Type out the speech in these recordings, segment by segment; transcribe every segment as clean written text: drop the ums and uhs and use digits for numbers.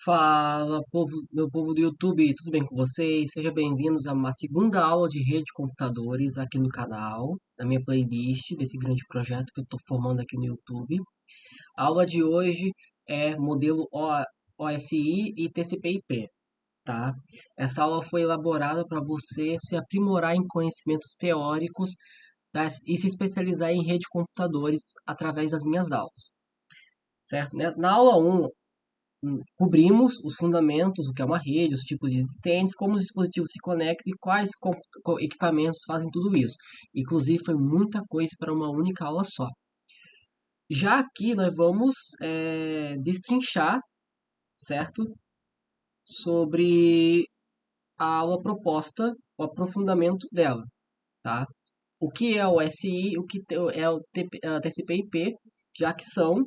Fala, povo, meu povo do YouTube, tudo bem com vocês? Sejam bem-vindos a uma segunda aula de rede de computadores aqui no canal, na minha playlist desse grande projeto que eu estou formando aqui no YouTube. A aula de hoje é modelo OSI e TCP/IP, tá? Essa aula foi elaborada para você se aprimorar em conhecimentos teóricos, tá? E se especializar em rede de computadores através das minhas aulas, certo? Na aula 1, cobrimos os fundamentos, o que é uma rede, os tipos existentes, como os dispositivos se conectam e quais equipamentos fazem tudo isso. Inclusive, foi muita coisa para uma única aula só. Já aqui nós vamos destrinchar, certo? Sobre a aula proposta, o aprofundamento dela, tá? O que é o SI, o que é o TCP/IP, já que são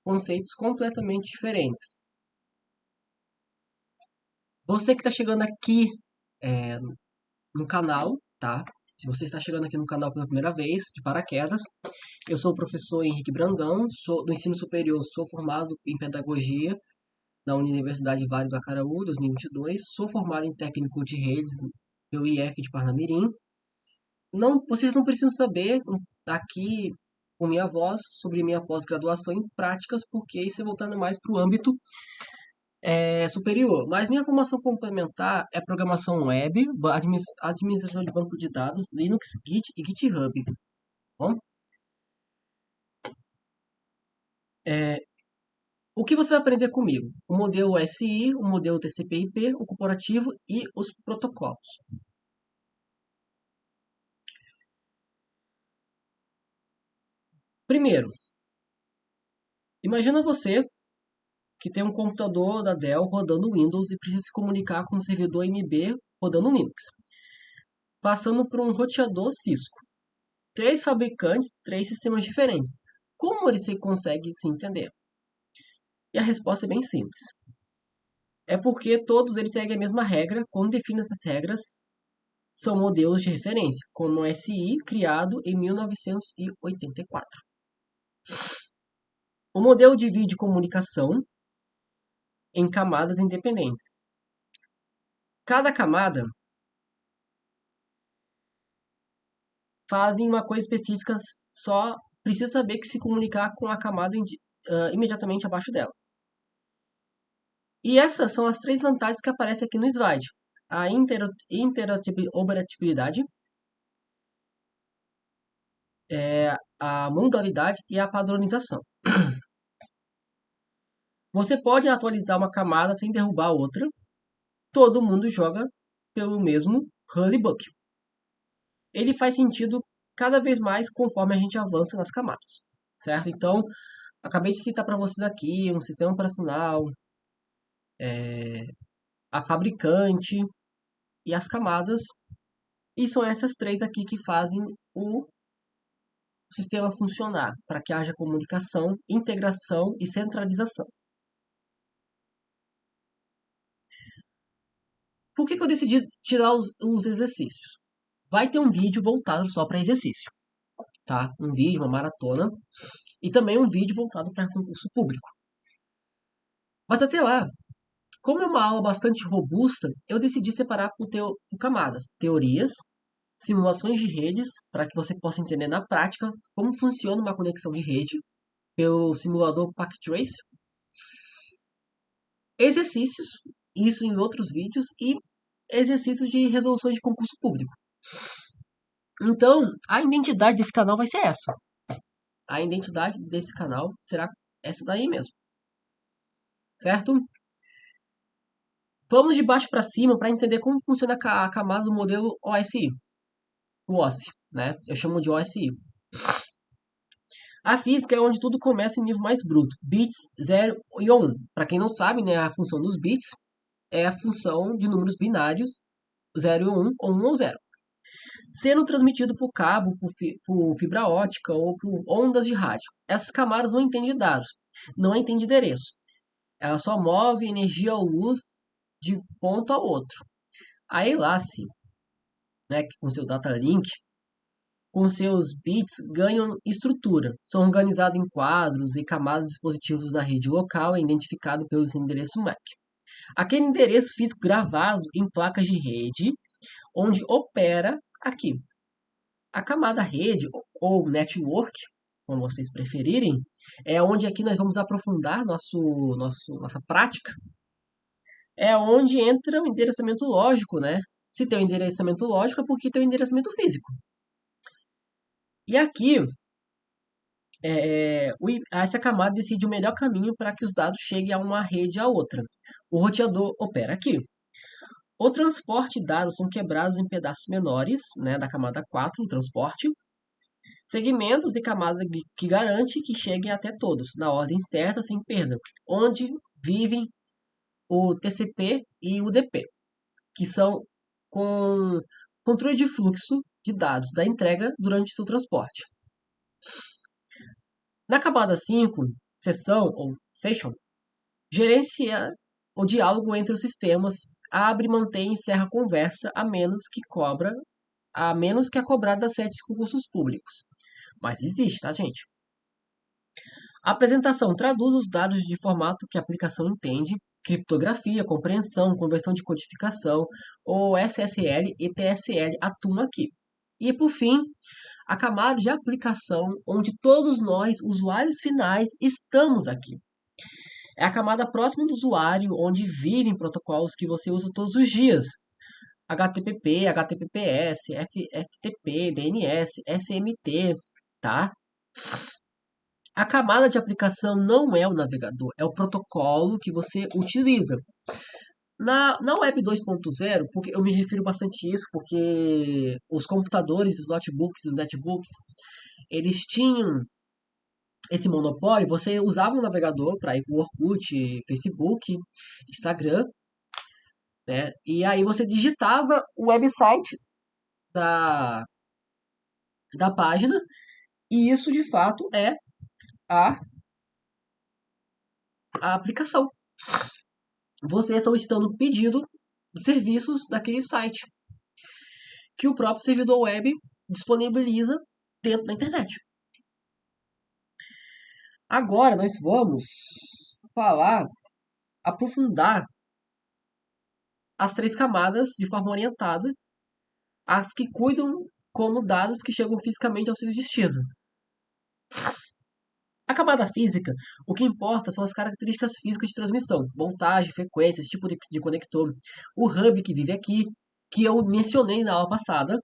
conceitos completamente diferentes. Você que está chegando aqui é, no canal, tá? Se você está chegando aqui no canal pela primeira vez, de paraquedas, eu sou o professor Henrique Brandão, sou do ensino superior, sou formado em pedagogia na Universidade Vale do Acaraú, 2022, sou formado em técnico de redes pelo IF de Parnamirim. Não, vocês não precisam saber aqui com minha voz sobre minha pós-graduação em práticas, porque isso é voltando mais para o âmbito superior. Mas minha formação complementar é programação web, administração de banco de dados, Linux, Git e GitHub. Bom, é, o que você vai aprender comigo? O modelo SI, o modelo TCP/IP, o corporativo e os protocolos. Primeiro, imagina você que tem um computador da Dell rodando Windows e precisa se comunicar com um servidor MB rodando Linux, passando por um roteador Cisco. Três fabricantes, três sistemas diferentes. Como você consegue se entender? E a resposta é bem simples. É porque todos eles seguem a mesma regra. Quando define essas regras, são modelos de referência, como o SI, criado em 1984. O modelo divide comunicação em camadas independentes. Cada camada faz uma coisa específica, só precisa saber que se comunicar com a camada imediatamente abaixo dela. E essas são as três vantagens que aparecem aqui no slide. A interoperabilidade, a modalidade e a padronização. Você pode atualizar uma camada sem derrubar a outra. Todo mundo joga pelo mesmo honeybook. Ele faz sentido cada vez mais conforme a gente avança nas camadas, certo? Então, acabei de citar para vocês aqui um sistema operacional, a fabricante e as camadas. E são essas três aqui que fazem o sistema funcionar, para que haja comunicação, integração e centralização. Por que eu decidi tirar os exercícios? Vai ter um vídeo voltado só para exercício, tá? Um vídeo, uma maratona, e também um vídeo voltado para concurso público. Mas até lá, como é uma aula bastante robusta, eu decidi separar por camadas, teorias, simulações de redes, para que você possa entender na prática como funciona uma conexão de rede pelo simulador PackTrace, exercícios, isso em outros vídeos, e exercícios de resoluções de concurso público. Então, a identidade desse canal vai ser essa. A identidade desse canal será essa daí mesmo. Certo? Vamos de baixo para cima para entender como funciona a camada do modelo OSI. O OSI, né? Eu chamo de OSI. A física é onde tudo começa em nível mais bruto. Bits 0 e 1. Para quem não sabe, né, a função dos bits é a função de números binários 0 e 1, ou 1 ou 0. Sendo transmitido por cabo, por fibra ótica ou por ondas de rádio. Essas camadas não entendem dados, não entendem endereço. Ela só move energia ou luz de ponto a outro. A Elace, né, com seu data link, com seus bits, ganham estrutura. São organizados em quadros e camadas de dispositivos da rede local e identificados pelo endereço MAC. Aquele endereço físico gravado em placas de rede, onde opera aqui. A camada rede ou network, como vocês preferirem, é onde aqui nós vamos aprofundar nossa prática, é onde entra o endereçamento lógico, né? Se tem o endereçamento lógico, é porque tem o endereçamento físico. E aqui, essa camada decide o melhor caminho para que os dados cheguem a uma rede a outra. O roteador opera aqui. O transporte de dados são quebrados em pedaços menores, né, da camada 4, o transporte, segmentos e camada que garante que cheguem até todos, na ordem certa, sem perda, onde vivem o TCP e o UDP, que são com controle de fluxo de dados da entrega durante seu transporte. Na camada 5, sessão ou session, gerencia o diálogo entre os sistemas, abre, mantém e encerra a conversa, a menos que a cobrada das redes de concursos públicos. Mas existe, tá, gente? A apresentação traduz os dados de formato que a aplicação entende, criptografia, compreensão, conversão de codificação, ou SSL e TSL atuam aqui. E, por fim, a camada de aplicação, onde todos nós, usuários finais, estamos aqui. É a camada próxima do usuário, onde vivem protocolos que você usa todos os dias. HTTP, HTTPS, FTP, DNS, SMT, tá? A camada de aplicação não é o navegador, é o protocolo que você utiliza. Na Web 2.0, porque eu me refiro bastante a isso, porque os computadores, os notebooks, os netbooks, eles tinham esse monopólio. Você usava o navegador para ir para o Orkut, Facebook, Instagram, né? E aí você digitava o website da, da página, e isso de fato é a, a aplicação. Você está solicitando um pedido de serviços daquele site que o próprio servidor web disponibiliza dentro da internet. Agora nós vamos falar, aprofundar as três camadas de forma orientada, as que cuidam como dados que chegam fisicamente ao seu destino. A camada física, o que importa são as características físicas de transmissão, voltagem, frequência, esse tipo de conector. O hub que vive aqui, que eu mencionei na aula passada,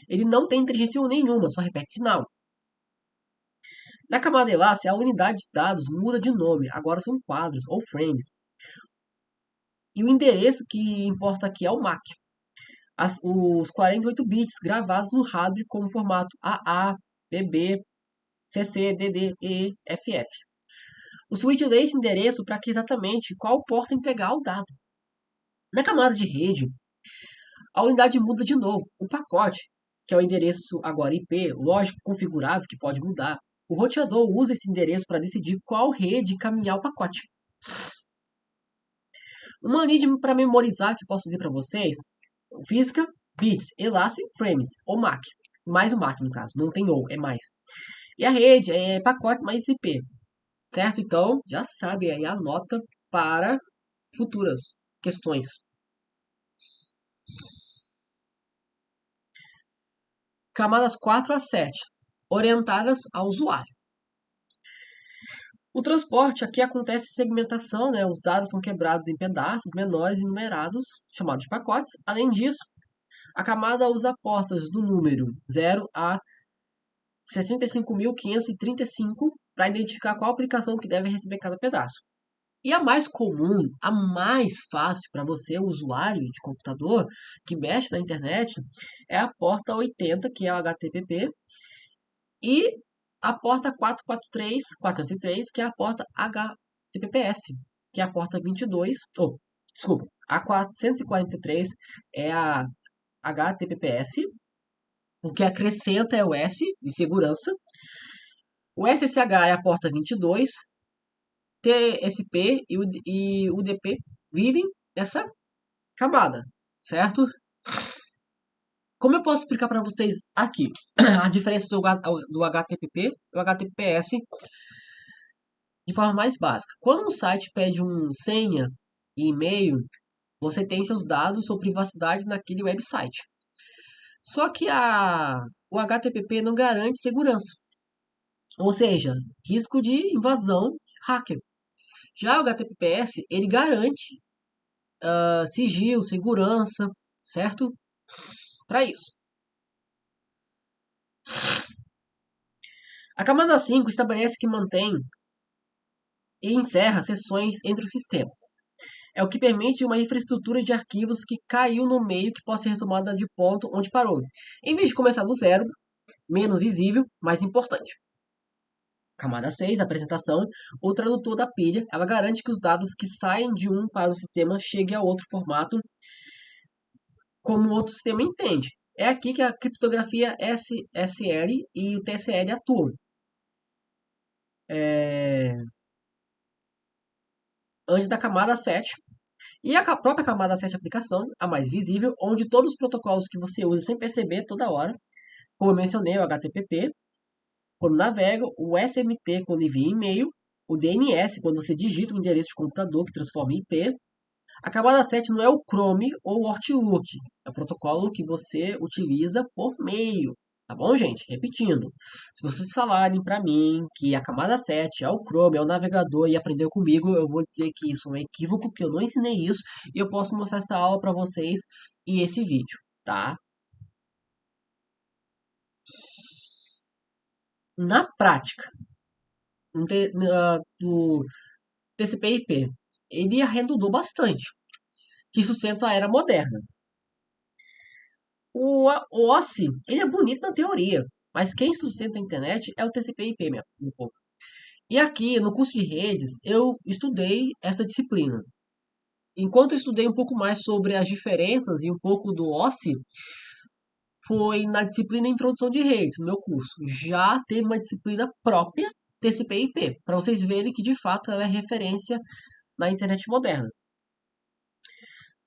ele não tem inteligência nenhuma, só repete sinal. Na camada Elástica, a unidade de dados muda de nome, agora são quadros ou frames. E o endereço que importa aqui é o MAC. Os 48 bits gravados no hardware como formato AA, BB, CC, DD, E, FF. O switch lê esse endereço para que exatamente qual porta entregar o dado. Na camada de rede, a unidade muda de novo. O pacote, que é o endereço agora IP, lógico, configurável, que pode mudar. O roteador usa esse endereço para decidir qual rede encaminhar o pacote. Uma unidade para memorizar que posso dizer para vocês, física, bits, Elastic Frames, ou MAC. Mais o MAC, no caso, não tem ou, é mais. E a rede é pacotes mais IP, certo? Então, já sabe aí, anota para futuras questões. Camadas 4 a 7, orientadas ao usuário. O transporte aqui acontece em segmentação, né? Os dados são quebrados em pedaços menores e numerados, chamados de pacotes. Além disso, a camada usa portas do número 0 a 65.535 para identificar qual aplicação que deve receber cada pedaço. E a mais comum, a mais fácil para você, usuário de computador que mexe na internet, é a porta 80, que é o HTTP, e a porta 403, que é a porta HTTPS, que é a porta 22, desculpa, a 443 é a HTTPS, o que acrescenta é o S de segurança. O SSH é a porta 22, TSP e UDP vivem nessa camada, certo? Como eu posso explicar para vocês aqui a diferença do HTTP e o HTTPS de forma mais básica? Quando um site pede uma senha e e-mail, você tem seus dados ou privacidade naquele website. Só que o HTTP não garante segurança, ou seja, risco de invasão hacker. Já o HTTPS, ele garante sigilo, segurança, certo? Para isso. A camada 5 estabelece que mantém e encerra sessões entre os sistemas. É o que permite uma infraestrutura de arquivos que caiu no meio que possa ser retomada de ponto onde parou. Em vez de começar do zero, menos visível, mais importante. Camada 6, apresentação. O tradutor da pilha, ela garante que os dados que saem de um para o sistema cheguem a outro formato como o outro sistema entende. É aqui que a criptografia SSL e o TSL atuam. Antes da camada 7. E a própria camada 7 aplicação, a mais visível, onde todos os protocolos que você usa sem perceber toda hora, como eu mencionei, o HTTP, quando navega, o SMT, quando envia e-mail, o DNS, quando você digita o endereço de computador que transforma em IP. A camada 7 não é o Chrome ou o Outlook, é o protocolo que você utiliza por meio. Tá bom, gente? Repetindo. Se vocês falarem para mim que a camada 7 é o Chrome, é o navegador e aprendeu comigo, eu vou dizer que isso é um equívoco, que eu não ensinei isso e eu posso mostrar essa aula para vocês e esse vídeo, tá? Na prática, do TCP/IP, ele arredondou bastante, que sustenta a era moderna. O OSI, ele é bonito na teoria, mas quem sustenta a internet é o TCP/IP, meu povo. E aqui, no curso de redes, eu estudei essa disciplina. Enquanto eu estudei um pouco mais sobre as diferenças e um pouco do OSI, foi na disciplina Introdução de Redes, no meu curso. Já teve uma disciplina própria, TCP/IP, para vocês verem que, de fato, ela é referência na internet moderna.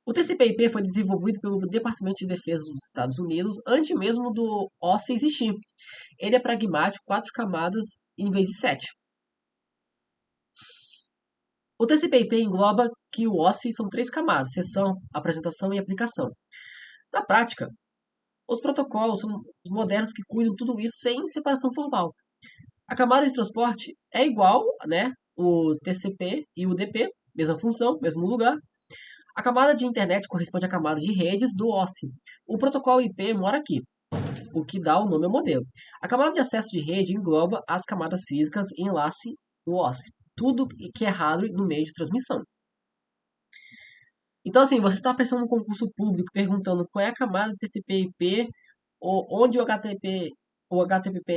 O TCP/IP foi desenvolvido pelo Departamento de Defesa dos Estados Unidos antes mesmo do OSI existir. Ele é pragmático, 4 camadas em vez de 7. O TCP/IP engloba que o OSI são 3 camadas: sessão, apresentação e aplicação. Na prática, os protocolos são os modernos que cuidam de tudo isso sem separação formal. A camada de transporte é igual, né? O TCP e o DP, mesma função, mesmo lugar. A camada de internet corresponde à camada de redes do OSI. O protocolo IP mora aqui, o que dá o nome ao modelo. A camada de acesso de rede engloba as camadas físicas e enlace do OSI. Tudo que é hardware no meio de transmissão. Então, assim, você está prestando um concurso público perguntando qual é a camada do TCP/IP ou onde o HTTP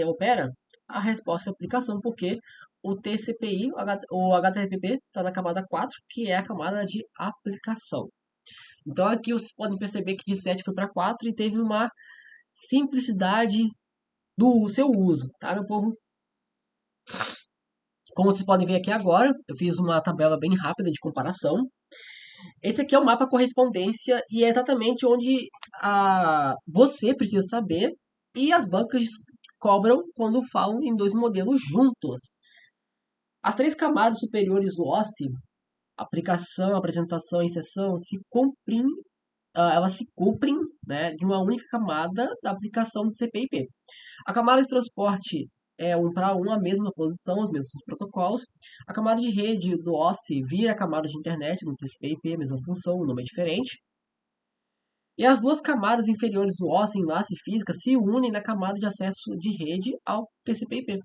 opera, a resposta é aplicação, porque o TCP/IP, o HTTP está na camada 4, que é a camada de aplicação. Então, aqui vocês podem perceber que de 7 foi para 4 e teve uma simplicidade do seu uso, tá, meu povo? Como vocês podem ver aqui agora, eu fiz uma tabela bem rápida de comparação. Esse aqui é o mapa correspondência e é exatamente onde você precisa saber e as bancas cobram quando falam em dois modelos juntos. As 3 camadas superiores do OSI, aplicação, apresentação e sessão, elas se cumprem, né, de uma única camada da aplicação do CPIP. A camada de transporte é um para um a mesma posição, os mesmos protocolos. A camada de rede do OSI vira a camada de internet no TCP/IP, mesma função, o nome é diferente. E as duas camadas inferiores do OSI, enlace e física, se unem na camada de acesso de rede ao TCP/IP.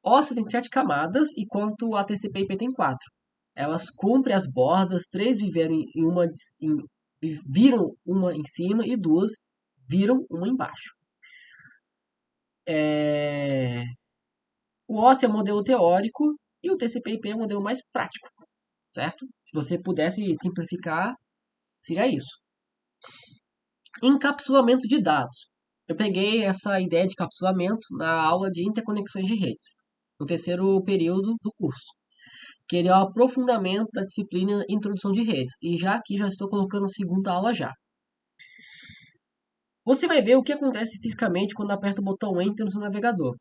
OSI tem 7 camadas, enquanto a TCP/IP tem 4. Elas cumprem as bordas, 3 viram uma em cima e 2 viram uma embaixo. O OSI é o modelo teórico e o TCP/IP é o modelo mais prático, certo? Se você pudesse simplificar, seria isso. Encapsulamento de dados. Eu peguei essa ideia de encapsulamento na aula de interconexões de redes, no terceiro período do curso, que ele é o aprofundamento da disciplina Introdução de Redes. E já aqui já estou colocando a segunda aula já. Você vai ver o que acontece fisicamente quando aperta o botão Enter no seu navegador.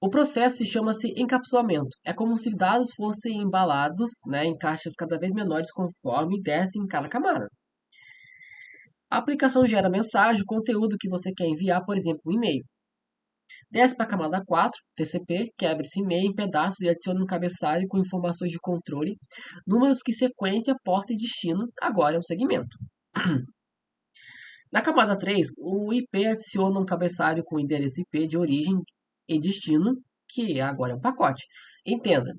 O processo chama-se encapsulamento. É como se dados fossem embalados, né, em caixas cada vez menores conforme desce em cada camada. A aplicação gera mensagem, o conteúdo que você quer enviar, por exemplo, um e-mail. Desce para a camada 4, TCP, quebra esse e-mail em pedaços e adiciona um cabeçalho com informações de controle, números que sequência, porta e destino, agora é um segmento. Na camada 3, o IP adiciona um cabeçalho com endereço IP de origem e destino, que agora é um pacote. Entenda,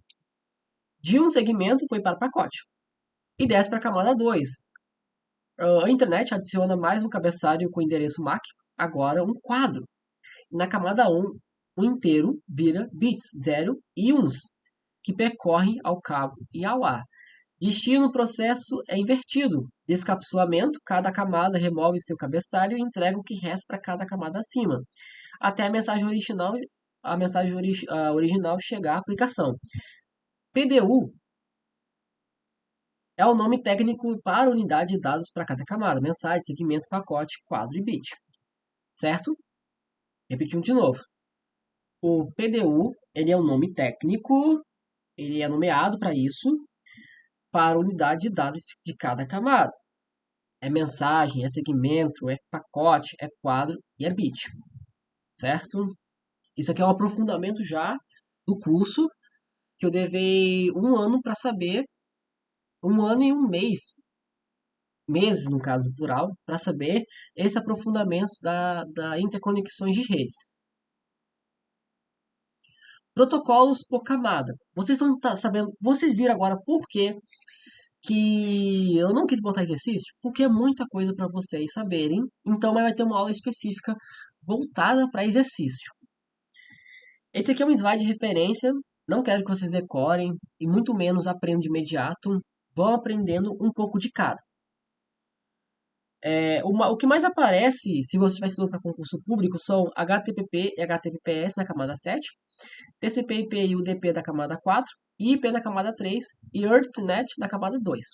de um segmento foi para pacote. E desce para a camada 2. A internet adiciona mais um cabeçalho com endereço MAC, agora um quadro. Na camada 1, o inteiro vira bits, 0 e 1, que percorrem ao cabo e ao ar. Destino processo é invertido. Descapsulamento, cada camada remove seu cabeçalho e entrega o que resta para cada camada acima, até a mensagem original chegar à aplicação. PDU é o nome técnico para unidade de dados para cada camada, mensagem, segmento, pacote, quadro e bit. Certo? Repetindo de novo. O PDU, ele é um nome técnico, ele é nomeado para isso, para unidade de dados de cada camada. É mensagem, é segmento, é pacote, é quadro e é bit. Certo? Isso aqui é um aprofundamento já do curso, que eu levei um ano para saber, um ano e um mês, meses no caso, no plural, para saber esse aprofundamento da interconexões de redes. Protocolos por camada. Vocês estão sabendo, vocês viram agora por que eu não quis botar exercício? Porque é muita coisa para vocês saberem. Então vai ter uma aula específica voltada para exercício. Esse aqui é um slide de referência. Não quero que vocês decorem e muito menos aprendam de imediato. Vão aprendendo um pouco de cada. O que mais aparece, se você estiver estudando para concurso público, são HTTP e HTTPS na camada 7, TCP/IP e UDP da camada 4, IP na camada 3 e EarthNet na camada 2.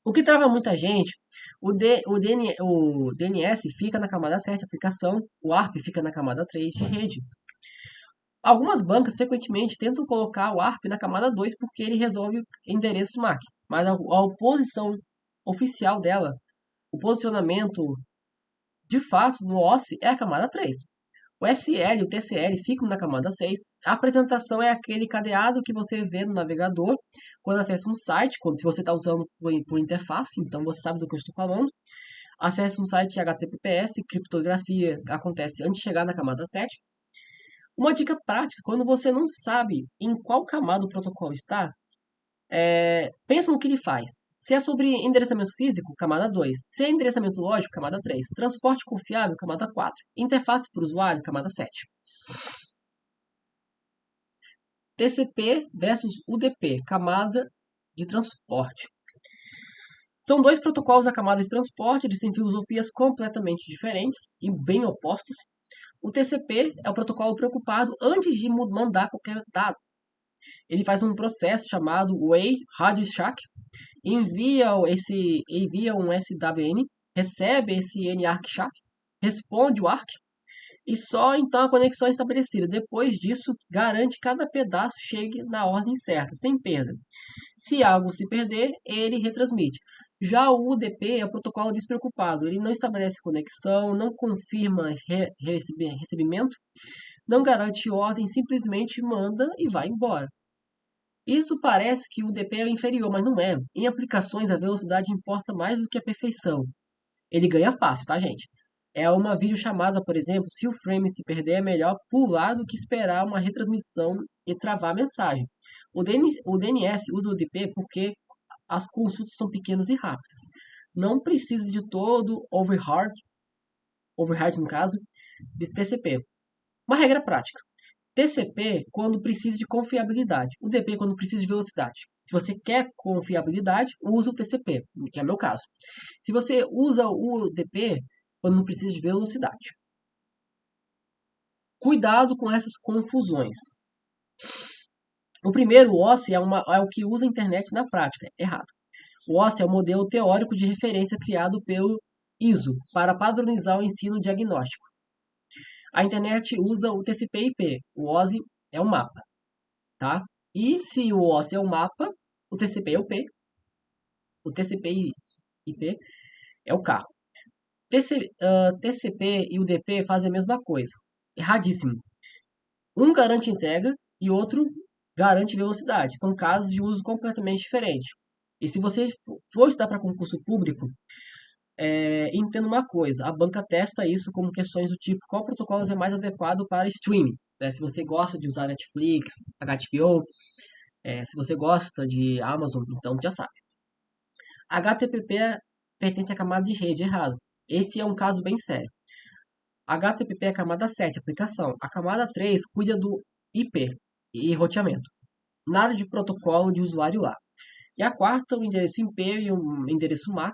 O que trava muita gente, o DNS fica na camada 7, aplicação, o ARP fica na camada 3 de rede. Algumas bancas frequentemente tentam colocar o ARP na camada 2 porque ele resolve endereços MAC, mas a oposição oficial dela, o posicionamento de fato no OSI é a camada 3. O SL e o TCL ficam na camada 6. A apresentação é aquele cadeado que você vê no navegador quando acessa um site, se você está usando por interface, então você sabe do que eu estou falando. Acesse um site HTTPS, criptografia acontece antes de chegar na camada 7. Uma dica prática, quando você não sabe em qual camada o protocolo está, pensa no que ele faz. Se é sobre endereçamento físico, camada 2. Se é endereçamento lógico, camada 3. Transporte confiável, camada 4. Interface para o usuário, camada 7. TCP versus UDP, camada de transporte. São dois protocolos da camada de transporte, eles têm filosofias completamente diferentes e bem opostas. O TCP é o protocolo preocupado antes de mandar qualquer dado. Ele faz um processo chamado Way Radio Shack, envia um SWN, recebe esse NARC Shack, responde o ARC e só então a conexão é estabelecida. Depois disso, garante que cada pedaço chegue na ordem certa, sem perda. Se algo se perder, ele retransmite. Já o UDP é o protocolo despreocupado. Ele não estabelece conexão, não confirma recebimento, não garante ordem, simplesmente manda e vai embora. Isso parece que o UDP é inferior, mas não é. Em aplicações, a velocidade importa mais do que a perfeição. Ele ganha fácil, tá, gente? É uma videochamada, por exemplo, se o frame se perder, é melhor pular do que esperar uma retransmissão e travar a mensagem. O DNS usa o UDP porque as consultas são pequenas e rápidas. Não precisa de todo overhead no caso, de TCP. Uma regra prática. TCP quando precisa de confiabilidade. UDP quando precisa de velocidade. Se você quer confiabilidade, usa o TCP, que é o meu caso. Se você usa o UDP quando não precisa de velocidade. Cuidado com essas confusões. O primeiro, o OSI, é o que usa a internet na prática. Errado. O OSI é o modelo teórico de referência criado pelo ISO para padronizar o ensino diagnóstico. A internet usa o TCP/IP. O OSI é um mapa, tá? E se o OSI é um mapa, o TCP/IP, o TCP/IP é o carro. TCP e o DP fazem a mesma coisa. Erradíssimo. Um garante entrega e outro garante velocidade. São casos de uso completamente diferentes. E se você for estudar para concurso público, entenda uma coisa: a banca testa isso como questões do tipo qual protocolo é mais adequado para streaming. Né? Se você gosta de usar Netflix, HBO, se você gosta de Amazon, então já sabe. HTTP pertence à camada de rede, errado. Esse é um caso bem sério. HTTP é a camada 7, aplicação. A camada 3 cuida do IP e roteamento. Nada de protocolo de usuário lá. E a quarta, o endereço IP e o endereço MAC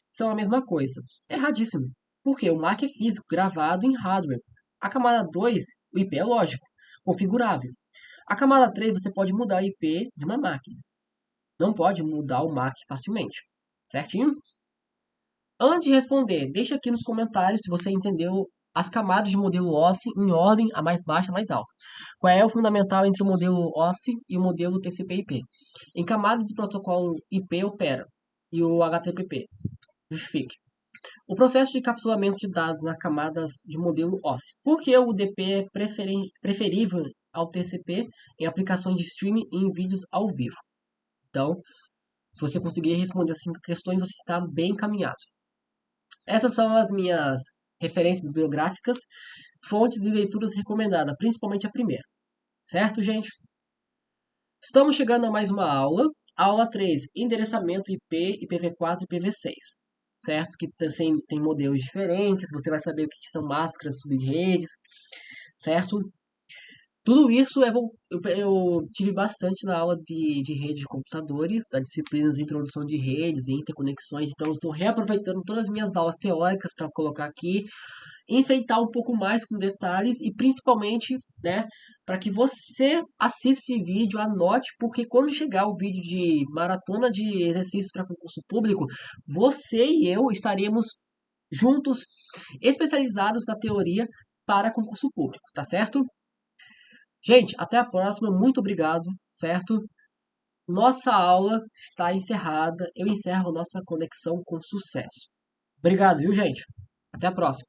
são a mesma coisa. Erradíssimo. Porque o MAC é físico, gravado em hardware. A camada 2, o IP é lógico, configurável. A camada 3, você pode mudar o IP de uma máquina. Não pode mudar o MAC facilmente. Certinho? Antes de responder, deixa aqui nos comentários se você entendeu as camadas de modelo OSI em ordem, a mais baixa a mais alta. Qual é o fundamental entre o modelo OSI e o modelo TCP/IP? Em camada de protocolo IP opera e o HTTP. Justifique. O processo de encapsulamento de dados nas camadas de modelo OSI. Por que o DP é preferível ao TCP em aplicações de streaming e em vídeos ao vivo? Então, se você conseguir responder as 5 questões, você está bem encaminhado. Essas são as minhas referências bibliográficas, fontes e leituras recomendadas, principalmente a primeira. Certo, gente? Estamos chegando a mais uma aula. Aula 3, endereçamento IP, IPv4 e IPv6. Certo? Que tem modelos diferentes, você vai saber o que são máscaras, subredes, certo? Tudo isso eu tive bastante na aula de rede de computadores, da disciplina de introdução de redes e interconexões. Então, eu estou reaproveitando todas as minhas aulas teóricas para colocar aqui, enfeitar um pouco mais com detalhes e principalmente, né, para que você assista esse vídeo, anote, porque quando chegar o vídeo de maratona de exercícios para concurso público, você e eu estaremos juntos, especializados na teoria para concurso público, tá certo? Gente, até a próxima. Muito obrigado, certo? Nossa aula está encerrada. Eu encerro nossa conexão com sucesso. Obrigado, viu, gente? Até a próxima.